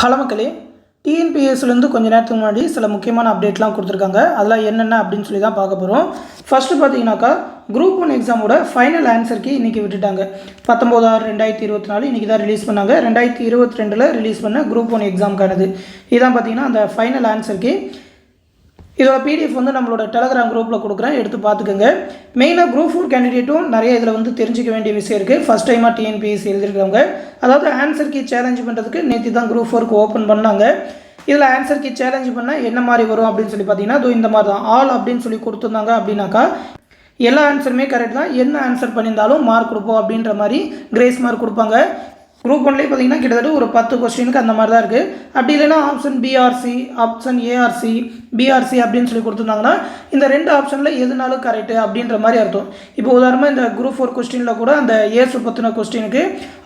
Hello மக்களே, டிஎன்பிஎஸ்சிலேருந்து கொஞ்சம் நேரத்துக்கு முன்னாடி சில முக்கியமான அப்டேட்லாம் கொடுத்துருக்காங்க. அதெல்லாம் என்னென்ன அப்படின்னு சொல்லி தான் பார்க்க போகிறோம். ஃபஸ்ட்டு பார்த்தீங்கன்னாக்கா, குரூப் 1 எக்ஸாமோட ஃபைனல் ஆன்சருக்கு இன்றைக்கி விட்டுட்டாங்க. 19/6/2024 இன்றைக்கி தான் ரிலீஸ் பண்ணாங்க. 2022 ரிலீஸ் பண்ண குரூப் 1 எக்ஸாமுக்கானது. இதுதான் பார்த்தீங்கன்னா அந்த ஃபைனல் ஆன்சருக்கு. இதோட பிடிஎஃப் வந்து நம்மளோட டெலகிராம் குரூப்பில் கொடுக்குறேன், எடுத்து பார்த்துக்கோங்க. மெயினாக குரூப் 4 கேண்டிடேட்டும் நிறைய இதில் வந்து தெரிஞ்சிக்க வேண்டிய விஷயம் இருக்குது. ஃபஸ்ட் டைமாக டிஎன்பிஎஸ்சி எழுதிருக்கிறவங்க, அதாவது ஆன்சர் கீ சேலஞ்ச் பண்ணுறதுக்கு நேற்று தான் குரூப் 4க்கு ஓப்பன் பண்ணாங்க. இதில் ஆன்சர் கீ சேலஞ்ச் பண்ணால் என்ன மாதிரி வரும் அப்படின்னு சொல்லி பார்த்தீங்கன்னா, இந்த மாதிரி தான் ஆல் அப்படின்னு சொல்லி கொடுத்துருந்தாங்க. அப்படின்னாக்கா எல்லா ஆன்சருமே கரெக்ட் தான், என்ன ஆன்சர் பண்ணியிருந்தாலும் மார்க் கொடுப்போம் அப்படின்ற மாதிரி கிரேஸ் மார்க் கொடுப்பாங்க. குரூப் 1லேயே பார்த்தீங்கன்னா கிட்டத்தட்ட ஒரு 10 கொஸ்டினுக்கு அந்த மாதிரி தான் இருக்குது. அப்படி இல்லைன்னா option PRC, option ARC, PRC அப்படின்னு சொல்லி கொடுத்துருந்தாங்கன்னா இந்த 2 ஆப்ஷனில் எதுனாலும் கரெக்டு அப்படின்ற மாதிரி அர்த்தம். இப்போ உதாரணமாக இந்த குரூப் 4 கொஸ்டினில் கூட அந்த ஏசு பற்றின கொஸ்டினுக்கு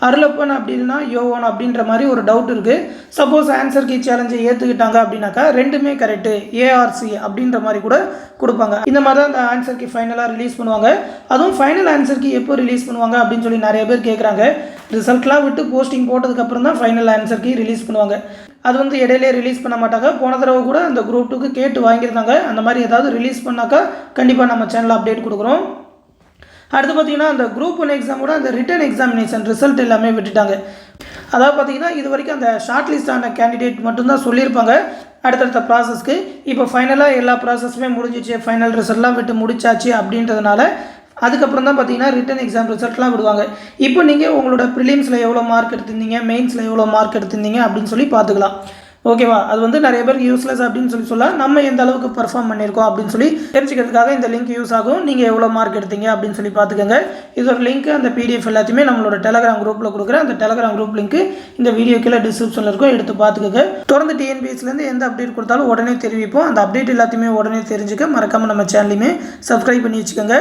அருளப்பன் அப்படின்னா யோவான் அப்படின்ற மாதிரி ஒரு டவுட் இருக்குது. சப்போஸ் ஆன்சர் கீ சேலஞ்சை ஏற்றுக்கிட்டாங்க அப்படின்னாக்கா ரெண்டுமே கரெக்டு ஏஆர்சி அப்படின்ற மாதிரி கூட கொடுப்பாங்க. இந்த மாதிரி தான் அந்த ஆன்சர் கீ ஃபைனலாக ரிலீஸ் பண்ணுவாங்க. அதுவும் ஃபைனல் ஆன்சர் கீ எப்போ ரிலீஸ் பண்ணுவாங்க அப்படின்னு சொல்லி நிறைய பேர் கேட்குறாங்க. ரிசல்ட்லாம் விட்டு போஸ்டிங் போட்டதுக்கப்புறம் தான் ஃபைனல் ஆன்சர் கீ ரிலீஸ் பண்ணுவாங்க. அது வந்து இடையிலே ரிலீஸ் பண்ண மாட்டாங்க. போன தடவை கூட அந்த குரூப் 2க்கு கேட்டு வாங்கியிருந்தாங்க. அந்த மாதிரி ஏதாவது ரிலீஸ் பண்ணாக்கா கண்டிப்பாக நம்ம சேனலில் அப்டேட் கொடுக்குறோம். அடுத்து பார்த்திங்கன்னா அந்த குரூப் 1 எக்ஸாமோட அந்த ரிட்டன் எக்ஸாமினேஷன் ரிசல்ட் எல்லாமே விட்டுட்டாங்க. அதாவது பார்த்திங்கன்னா இது வரைக்கும் அந்த ஷார்ட் லிஸ்ட் ஆன கேண்டிடேட் மட்டும்தான் சொல்லியிருப்பாங்க அடுத்தடுத்த ப்ராசஸ்க்கு. இப்போ ஃபைனலாக எல்லா ப்ராசஸுமே முடிஞ்சிச்சு, ஃபைனல் ரிசல்ட்லாம் விட்டு முடிச்சாச்சு அப்படின்றதுனால அதுக்கப்புறம் தான் பார்த்தீங்கன்னா ரிட்டன் எக்ஸாம் ரிசல்ட்லாம் விடுவாங்க. இப்போ நீங்கள் உங்களோட ப்ரிலிம்ஸில் எவ்வளோ மார்க் எடுத்திருந்தீங்க, மெயின்ஸில் எவ்வளோ மார்க் எடுத்திருந்தீங்க அப்படின்னு சொல்லி பார்த்துக்கலாம். ஓகேவா? அது வந்து நிறைய பேருக்கு யூஸ்லெஸ் அப்படின்னு சொல்லலாம். நம்ம எந்த அளவுக்கு பர்ஃபார்ம் பண்ணியிருக்கோம் அப்படின்னு சொல்லி தெரிஞ்சுக்கிறதுக்காக இந்த லிங்க் யூஸ் ஆகும். நீங்கள் எவ்வளோ மார்க் எடுத்தீங்க அப்படின்னு சொல்லி பார்த்துக்கோங்க. இதோட லிங்க் அந்த பிடிஎஃப் எல்லாத்தையுமே நம்மளோட டெலகிராம் குரூப்பில் கொடுக்குறேன். அந்த டெலகிராம் குரூப் லிங்க் இந்த வீடியோ கீழே டிஸ்கிரிப்ஷனில் இருக்கும், எடுத்து பார்த்துக்கோங்க. தொடர்ந்து டிஎன்பிஎஸ்சிலேருந்து எந்த அப்டேட் கொடுத்தாலும் உடனே தெரிவிப்போம். அந்த அப்டேட் எல்லாத்தையுமே உடனே தெரிஞ்சுக்க மறக்காமல் நம்ம சேனலையுமே சப்ஸ்கிரைப் பண்ணி வச்சுக்கோங்க.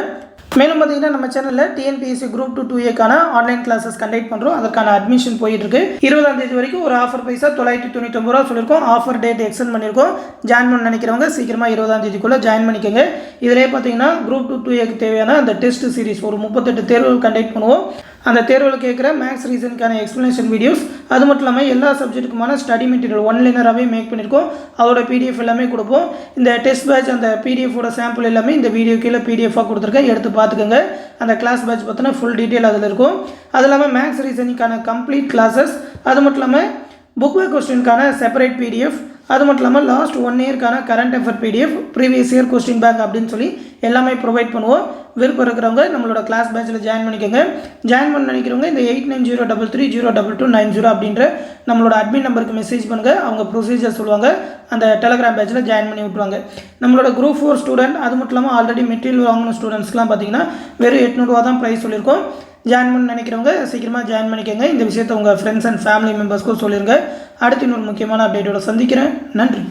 மேலும் பார்த்தீங்கன்னா நம்ம சேனலில் TNPSC group 2 2A online classes conduct பண்ணுறோம். அதற்கான அட்மிஷன் போயிட்டுருக்கு. 20ஆம் தேதி வரைக்கும் ஒரு ஆஃபர் பைசா 999 ரூபா சொல்லியிருக்கோம். ஆஃபர் டேட் எக்ஸ்டெண்ட் பண்ணியிருக்கோம். ஜாயின் பண்ண நினைக்கிறவங்க சீக்கிரமாக 20ஆம் தேதிக்குள்ளே ஜாயின் பண்ணிக்கோங்க. இதிலே பார்த்தீங்கன்னா குரூப் 2 2Aக்கு தேவையான அந்த டெஸ்ட் சீரிஸ் ஒரு 38 தேர்வுகள் கண்டக்ட் பண்ணுவோம். அந்த தேர்வில் கேட்குற மேக்ஸ் ரீசனுக்கான எக்ஸ்ப்ளனேஷன் வீடியோஸ், அது மட்டும் இல்லாமல் எல்லா சப்ஜெக்ட்டுக்குமான ஸ்டடி மெட்டீரியல் ஒன்லைனராகவே மேக் பண்ணியிருக்கோம். அதோட பிடிஎஃப் எல்லாமே கொடுப்போம். இந்த டெஸ்ட் பேட்ச் அந்த பிடிஎஃபோட சாம்பிள் எல்லாமே இந்த வீடியோ கீழே பிடிஎஃபாக கொடுத்துருக்கேன், எடுத்து பார்த்துக்கோங்க. அந்த கிளாஸ் பேட்ச் பார்த்தோன்னா ஃபுல் டீட்டெயில் அதில் இருக்கும். அது இல்லாமல் மேக்ஸ் ரீசனிங்கான கம்ப்ளீட் கிளாஸஸ், அது மட்டும் இல்லாமல் புக் பேக் கொஸ்டினுக்கான செப்பரேட் பிடிஎஃப், அது மட்டும் இல்லாமல் லாஸ்ட் 1 இயர்க்கான current affair PDF, previous year question bank அப்படின்னு சொல்லி எல்லாமே ப்ரொவைட் பண்ணுவோம். விருப்பம் இருக்கிறவங்க நம்மளோட கிளாஸ் பேட்சில் ஜாயின் பண்ணிக்கோங்க. ஜாயின் பண்ண நினைக்கிறவங்க இந்த 8903302290 அப்படின்ற நம்மளோட அட்மின் நம்பருக்கு மெசேஜ் பண்ணுங்கள். அவங்க ப்ரொசீஜர் சொல்லுவாங்க. அந்த டெலகிராம் பேட்சில் ஜாயின் பண்ணி விட்டுருவாங்க. நம்மளோட குரூப் 4 ஸ்டூடெண்ட், அது மட்டும் இல்லாமல் ஆல்ரெடி மெட்டீரியல் வாங்கின ஸ்டூடெண்ட்ஸ்லாம் பார்த்தீங்கன்னா வெறும் 800 ரூபா தான் ப்ரைஸ் சொல்லியிருக்கோம். ஜாயின் பண்ண நினைக்கிறவங்க சீக்கிரமாக ஜாயின் பண்ணிக்கோங்க. இந்த விஷயத்தை உங்கள் ஃப்ரெண்ட்ஸ் அண்ட் ஃபேமிலி மெம்பர்ஸ்க்கும் சொல்லிடுங்க. அடுத்து இன்னொரு முக்கியமான அப்டேட்டோட சந்திக்கிறேன். நன்றி.